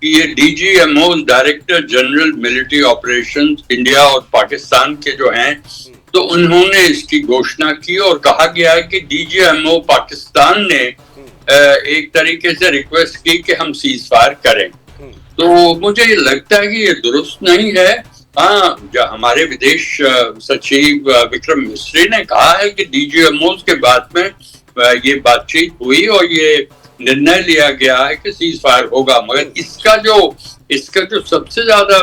कि ये DGMO, director general military operations, India और पाकिस्तान के जो हैं, तो उन्होंने इसकी घोषणा की और कहा गया है कि डीजीएमओ पाकिस्तान ने एक तरीके से रिक्वेस्ट की कि हम सीज फायर करें। तो मुझे लगता है कि ये दुरुस्त नहीं है। हाँ, जो हमारे विदेश सचिव विक्रम मिस्री ने कहा है कि डीजीएमओ के बाद में ये बातचीत हुई और ये निर्णय लिया गया है कि सीज फायर होगा, मगर इसका जो सबसे ज्यादा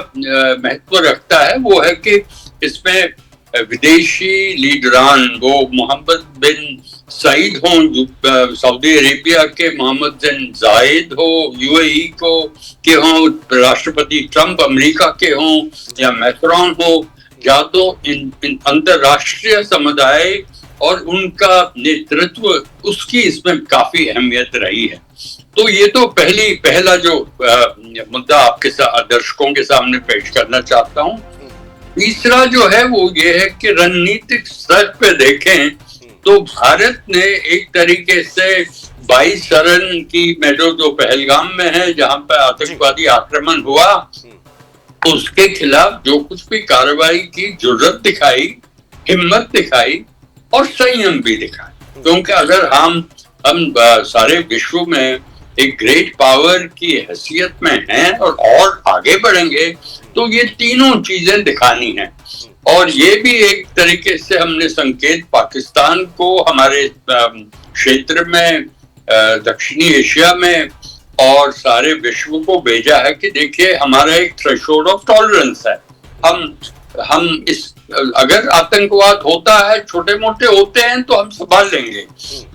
महत्व रखता है वो है कि इसमें विदेशी लीडरान, वो मोहम्मद बिन सईद हों सऊदी अरेबिया के, मोहम्मद बिन जायद हो यूएई के हों, राष्ट्रपति ट्रंप अमेरिका के हों, या मैक्रोन हो, या तो इन अंतरराष्ट्रीय समुदाय और उनका नेतृत्व, उसकी इसमें काफी अहमियत रही है। तो ये तो पहला जो मुद्दा आपके दर्शकों के सामने पेश करना चाहता हूँ। तीसरा जो है वो ये है कि रणनीतिक स्तर पे देखें तो भारत ने एक तरीके से 22 शरण की मेडो जो पहलगाम में है, जहां पर आतंकवादी आक्रमण हुआ, उसके खिलाफ जो कुछ भी कार्रवाई की, जुर्रत दिखाई, हिम्मत दिखाई और संयम भी दिखाई। क्योंकि अगर हम सारे विश्व में एक ग्रेट पावर की हैसियत में हैं और आगे बढ़ेंगे, तो ये तीनों चीजें दिखानी हैं। और ये भी एक तरीके से हमने संकेत पाकिस्तान को, हमारे क्षेत्र में, दक्षिणी एशिया में और सारे विश्व को भेजा है कि देखिए, हमारा एक थ्रेशोल्ड ऑफ टॉलरेंस है। हम अगर आतंकवाद होता है, छोटे मोटे होते हैं, तो हम संभाल लेंगे,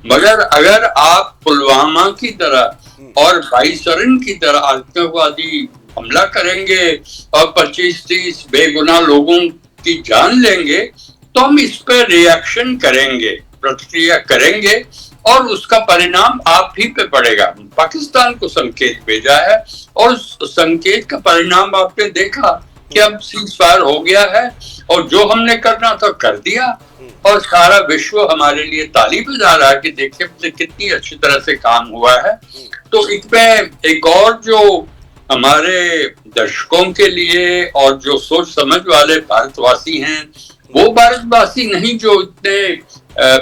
मगर अगर आप पुलवामा की तरह और भाईसरन की तरह आतंकवादी हमला करेंगे और 25-30 बेगुनाह लोगों की जान लेंगे, तो हम इस पर रिएक्शन करेंगे, प्रतिक्रिया करेंगे और उसका परिणाम आप ही पे पड़ेगा। पाकिस्तान को संकेत भेजा है और उस संकेत का परिणाम आपने देखा कि अब सीज फायर हो गया है और जो हमने करना था कर दिया, और सारा विश्व हमारे लिए ताली बजा रहा है कि देखिए कितनी अच्छी तरह से काम हुआ है। तो इसमें एक और जो हमारे दर्शकों के लिए और जो सोच समझ वाले भारतवासी हैं, वो भारतवासी नहीं जो इतने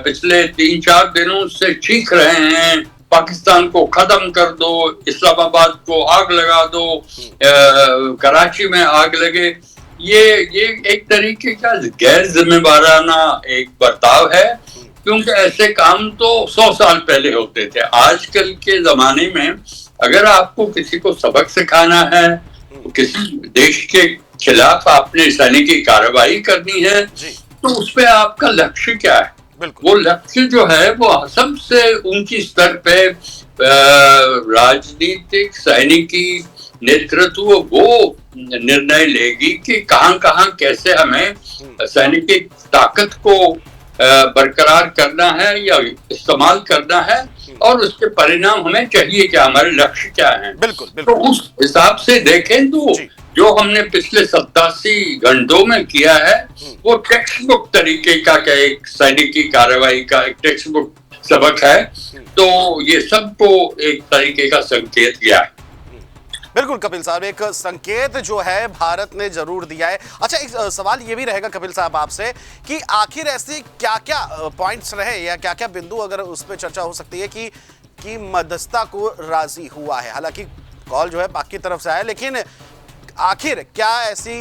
पिछले 3-4 दिनों से चीख रहे हैं पाकिस्तान को खत्म कर दो, इस्लामाबाद को आग लगा दो, कराची में आग लगे, ये एक तरीके का गैर जिम्मेवाराना एक बर्ताव है। क्योंकि ऐसे काम तो 100 साल पहले होते थे। आजकल के जमाने में अगर आपको किसी को सबक सिखाना है, किसी देश के खिलाफ आपने सैनिकी कार्रवाई करनी है, तो उस पे आपका लक्ष्य क्या है? वो लक्ष्य जो है वो सबसे ऊंची स्तर पे राजनीतिक सैनिकी नेतृत्व वो निर्णय लेगी कि कहां कैसे हमें सैनिकी ताकत को बरकरार करना है या इस्तेमाल करना है, और उसके परिणाम हमें चाहिए क्या, हमारे लक्ष्य क्या हैं। बिल्कुल। तो उस हिसाब से देखें तो जो हमने पिछले 87 घंटों में किया है, वो टेक्स्ट बुक तरीके का एक सैनिकी कार्रवाई का एक टेक्स्ट बुक सबक है। तो ये सबको एक तरीके का संकेत दिया है। बिल्कुल कपिल साहब, एक संकेत जो है भारत ने जरूर दिया है। अच्छा, एक सवाल ये भी रहेगा कपिल साहब आपसे कि आखिर ऐसे क्या क्या पॉइंट्स रहे या क्या क्या बिंदु, अगर उस पर चर्चा हो सकती है कि मध्यस्थता को राजी हुआ है। हालांकि कॉल जो है पाक की तरफ से आया, लेकिन आखिर क्या ऐसी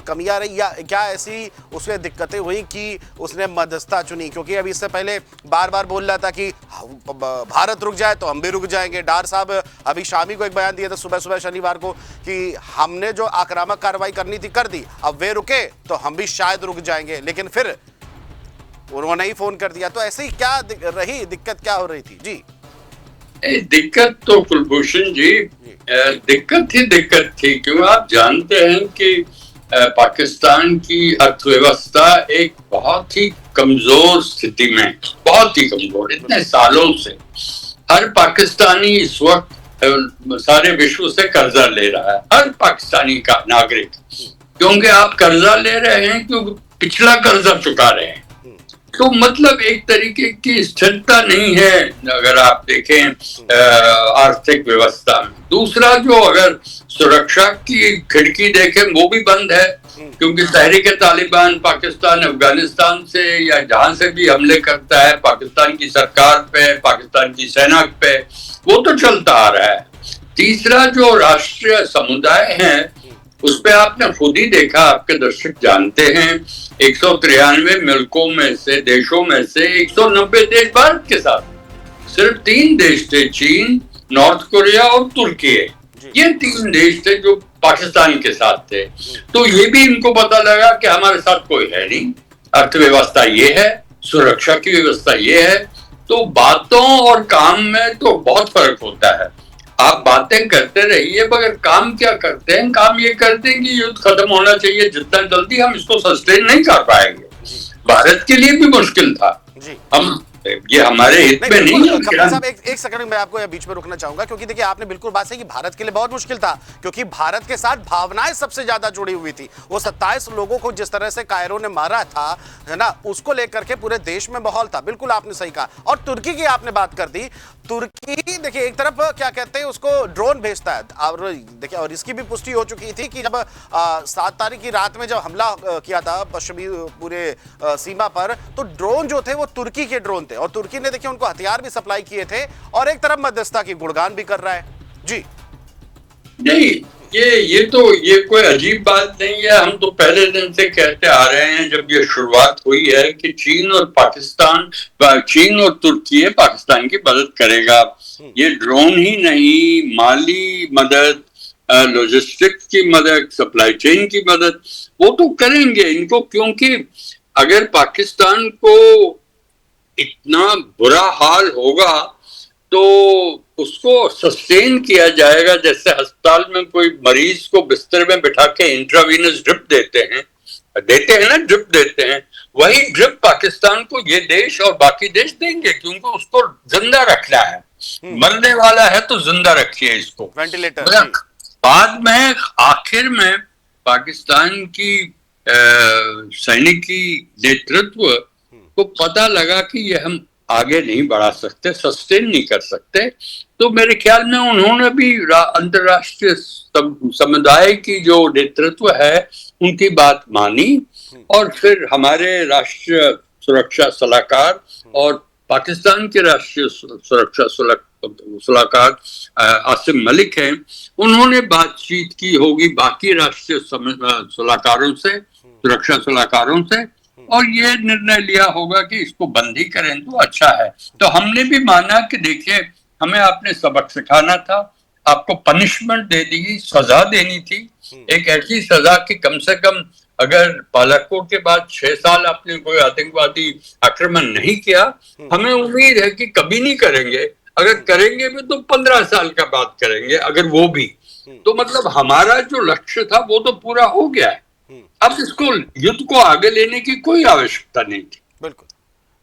कमियां रही या क्या ऐसी उसमें दिक्कतें हुई कि उसने मध्यस्थता चुनी? क्योंकि अभी इससे पहले बार बार बोल रहा था कि भारत रुक जाए तो हम भी रुक जाएंगे। डार साहब अभी शामी को एक बयान दिया था सुबह शनिवार को कि हमने जो आक्रामक कार्रवाई करनी थी कर दी, अब वे रुके तो हम भी शायद रुक जाएंगे, लेकिन फिर उन्होंने ही फोन कर दिया। तो ऐसे ही क्या रही दिक्कत, क्या हो रही थी? जी दिक्कत तो कुलभूषण जी दिक्कत थी। क्यों, आप जानते हैं कि पाकिस्तान की अर्थव्यवस्था एक बहुत ही कमजोर स्थिति में, बहुत ही कमजोर, इतने सालों से हर पाकिस्तानी इस वक्त सारे विश्व से कर्जा ले रहा है, हर पाकिस्तानी का नागरिक। क्योंकि आप कर्जा ले रहे हैं क्योंकि पिछला कर्जा चुका रहे हैं, तो मतलब एक तरीके की स्थिरता नहीं है अगर आप देखें आर्थिक व्यवस्था में। दूसरा जो अगर सुरक्षा की खिड़की देखें वो भी बंद है, क्योंकि तहरीक तालिबान पाकिस्तान अफगानिस्तान से या जहां से भी हमले करता है पाकिस्तान की सरकार पे, पाकिस्तान की सेना पे, वो तो चलता आ रहा है। तीसरा जो राष्ट्रीय समुदाय है उस पे आपने खुद ही देखा, आपके दर्शक जानते हैं, 193 मुल्कों में से, देशों में से 190 देश भारत के साथ, सिर्फ 3 देश थे, चीन, नॉर्थ कोरिया और तुर्की। ये 3 देश थे जो पाकिस्तान के साथ थे। तो ये भी इनको पता लगा कि हमारे साथ कोई है नहीं, अर्थव्यवस्था ये है, सुरक्षा की व्यवस्था ये है। तो बातों और काम में तो बहुत फर्क होता है। आप बातें करते रहिए मगर काम क्या करते हैं? काम ये करते हैं कि युद्ध खत्म होना चाहिए जितना जल्दी, हम इसको सस्टेन नहीं कर पाएंगे। भारत के लिए भी मुश्किल था, हम ये हमारे हित में नहीं है। कपिल साहब एक सेकंड मैं आपको बीच में रोकना चाहूंगा, क्योंकि देखिए आपने बिल्कुल बात सही कि भारत के लिए बहुत मुश्किल था, क्योंकि भारत के साथ भावनाएं सबसे ज्यादा जुड़ी हुई थी। वो 27 लोगों को जिस तरह से कायरो ने मारा था, है ना, उसको लेकर के पूरे देश में माहौल था। बिल्कुल आपने सही कहा। और तुर्की की आपने बात कर दी। तुर्की देखिए एक तरफ क्या कहते हैं उसको ड्रोन भेजता है, और देखिए और इसकी भी पुष्टि हो चुकी थी कि जब 7 तारीख की रात में जब हमला किया था पश्चिमी पूरे सीमा पर, तो ड्रोन जो थे वो तुर्की के ड्रोन थे, और तुर्की ने देखिए उनको हथियार भी सप्लाई किए थे, और एक तरफ मध्यस्थता की गुणगान भी कर रहा है। जी नहीं, ये कोई अजीब बात नहीं है। हम तो पहले दिन से कहते आ रहे हैं जब ये शुरुआत हुई है कि चीन और तुर्की पाकिस्तान की मदद करेगा। ये ड्रोन ही नहीं, माली मदद, लॉजिस्टिक्स की मदद, सप्लाई चेन की मदद, वो तो करेंगे इनको, क्योंकि अगर पाकिस्तान को इतना बुरा हाल होगा तो उसको सस्टेन किया जाएगा। जैसे अस्पताल में कोई मरीज को बिस्तर में बिठा के इंट्रावीनस ड्रिप देते हैं ना, ड्रिप देते हैं, वही ड्रिप पाकिस्तान को ये देश और बाकी देश देंगे, क्योंकि उसको जिंदा रखना है। मरने वाला है तो जिंदा रखिए इसको, वेंटिलेटर। बाद में आखिर में पाकिस्तान की सैनिक की नेतृत्व को पता लगा कि ये हम आगे नहीं बढ़ा सकते, सस्टेन नहीं कर सकते, तो मेरे ख्याल में उन्होंने भी अंतर्राष्ट्रीय समुदाय की जो नेतृत्व है उनकी बात मानी, और फिर हमारे राष्ट्रीय सुरक्षा सलाहकार और पाकिस्तान के राष्ट्रीय सुरक्षा सलाहकार आसिम मलिक हैं, उन्होंने बातचीत की होगी बाकी राष्ट्रीय सलाहकारों से, सुरक्षा सलाहकारों से, और ये निर्णय लिया होगा कि इसको बंद ही करें तो अच्छा है। तो हमने भी माना कि देखिए हमें आपने सबक सिखाना था, आपको पनिशमेंट दे दी, सजा देनी थी, एक ऐसी सजा कि कम से कम अगर बालाकोट के बाद 6 साल आपने कोई आतंकवादी आक्रमण नहीं किया, हमें उम्मीद है कि कभी नहीं करेंगे, अगर करेंगे भी तो 15 साल का बाद करेंगे, अगर वो भी। तो मतलब हमारा जो लक्ष्य था वो तो पूरा हो गया है, अब इसको युद्ध को आगे लेने की कोई आवश्यकता नहीं थी। बिल्कुल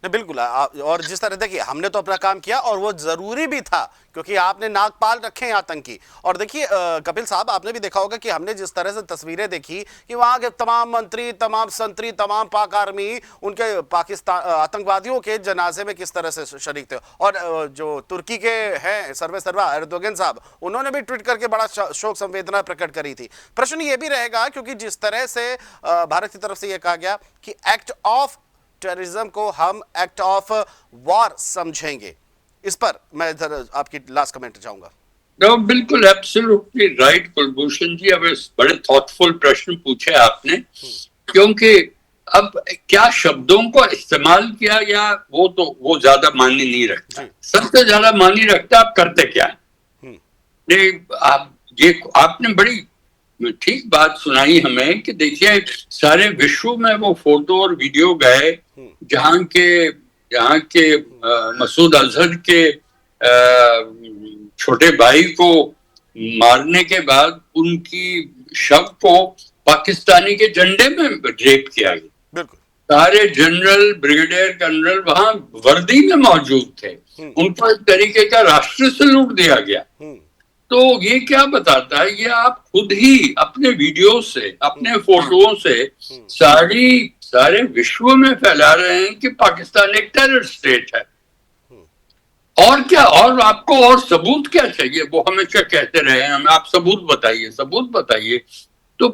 नहीं, बिल्कुल। और जिस तरह देखिए हमने तो अपना काम किया, और वो जरूरी भी था, क्योंकि आपने नागपाल रखे हैं आतंकी। और देखिए कपिल साहब आपने भी देखा होगा कि हमने जिस तरह से तस्वीरें देखी कि वहां के तमाम मंत्री, तमाम संतरी, तमाम पाक आर्मी उनके पाकिस्तान आतंकवादियों के जनाजे में किस तरह से शरीक थे। और जो तुर्की के हैं सर्वे सर्वा एर्दोगन साहब, उन्होंने भी ट्वीट करके बड़ा शोक संवेदना प्रकट करी थी। प्रश्न ये भी रहेगा, क्योंकि जिस तरह से भारत की तरफ से यह कहा गया कि एक्ट ऑफ टेररिज्म को हम एक्ट ऑफ वॉर समझेंगे, इस पर मैं इधर आपकी लास्ट कमेंट चाहूंगा। no, बिल्कुल एब्सोल्युटली राइट कुलभूषण जी, अब बड़े थॉटफुल प्रश्न पूछे आपने, क्योंकि अब क्या शब्दों को इस्तेमाल किया गया वो ज्यादा मायने नहीं रखता। सबसे ज्यादा मायने रखता आप करते क्या है। आपने बड़ी ठीक बात सुनाई हमें कि देखिए सारे विश्व में वो फोटो और वीडियो गए जहां के मसूद अजहर के छोटे भाई को मारने के बाद उनकी शव को पाकिस्तानी के झंडे में ड्रेप किया गया। सारे जनरल, ब्रिगेडियर जनरल वहां वर्दी में मौजूद थे, उनको एक तरीके का राष्ट्र सैल्यूट दिया गया। तो ये क्या बताता है, ये आप खुद ही अपने वीडियो से, अपने फोटोओं से सारी सारे विश्व में फैला रहे हैं कि पाकिस्तान एक टेरर स्टेट है। और क्या, और आपको और सबूत क्या चाहिए? वो हमेशा कहते रहे हैं हमें आप सबूत बताइए, सबूत बताइए। तो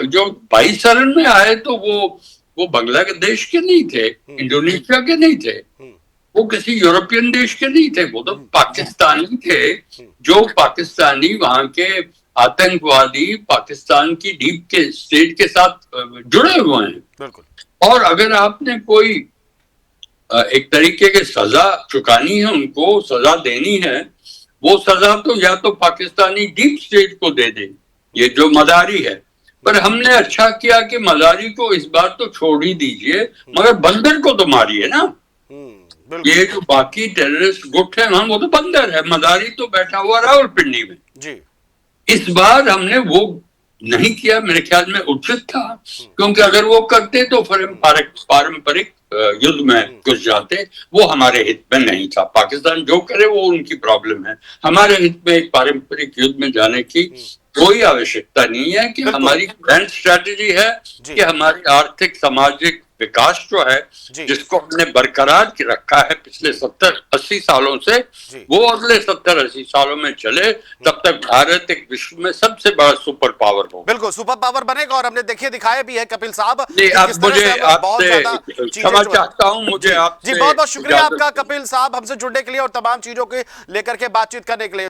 जो 22 शरण में आए तो वो बांग्लादेश के नहीं थे, इंडोनेशिया के नहीं थे, वो किसी यूरोपियन देश के नहीं थे, वो तो पाकिस्तानी थे। जो पाकिस्तानी वहां के आतंकवादी पाकिस्तान की डीप के स्टेट के साथ जुड़े हुए हैं। बिल्कुल। और अगर आपने कोई एक तरीके की सजा चुकानी है, उनको सजा देनी है, वो सजा तो या तो पाकिस्तानी डीप स्टेट को दे दे, ये जो मदारी है। पर हमने अच्छा किया कि मदारी को इस बार तो छोड़ ही दीजिए, मगर बंदर को तो मारिए ना। ये जो बाकी टेररिस्ट गुट है वो तो बंदर है, मदारी तो बैठा हुआ रावलपिंडी में जी। इस बार हमने वो नहीं किया, मेरे ख्याल में उचित था, क्योंकि अगर वो करते तो फिर पारंपरिक युद्ध में घुस जाते, वो हमारे हित में नहीं था। पाकिस्तान जो करे वो उनकी प्रॉब्लम है, हमारे हित में एक पारंपरिक युद्ध में जाने की कोई आवश्यकता नहीं है। कि हमारी ग्रैंड स्ट्रैटेजी है कि हमारी आर्थिक सामाजिक विकास जो है जिसको हमने बरकरार की रखा है पिछले 70-80 सालों से, वो अगले 70-80 सालों में चले, तब तक भारत एक विश्व में सबसे बड़ा सुपर पावर हो। बिल्कुल सुपर पावर बनेगा, और हमने देखिए दिखाया भी है कपिल साहब। अब मुझे आपसे क्षमा चाहता हूँ, मुझे आपसे जी बहुत बहुत शुक्रिया आपका कपिल साहब, हमसे जुड़ने के लिए और तमाम चीजों को लेकर के बातचीत करने के लिए।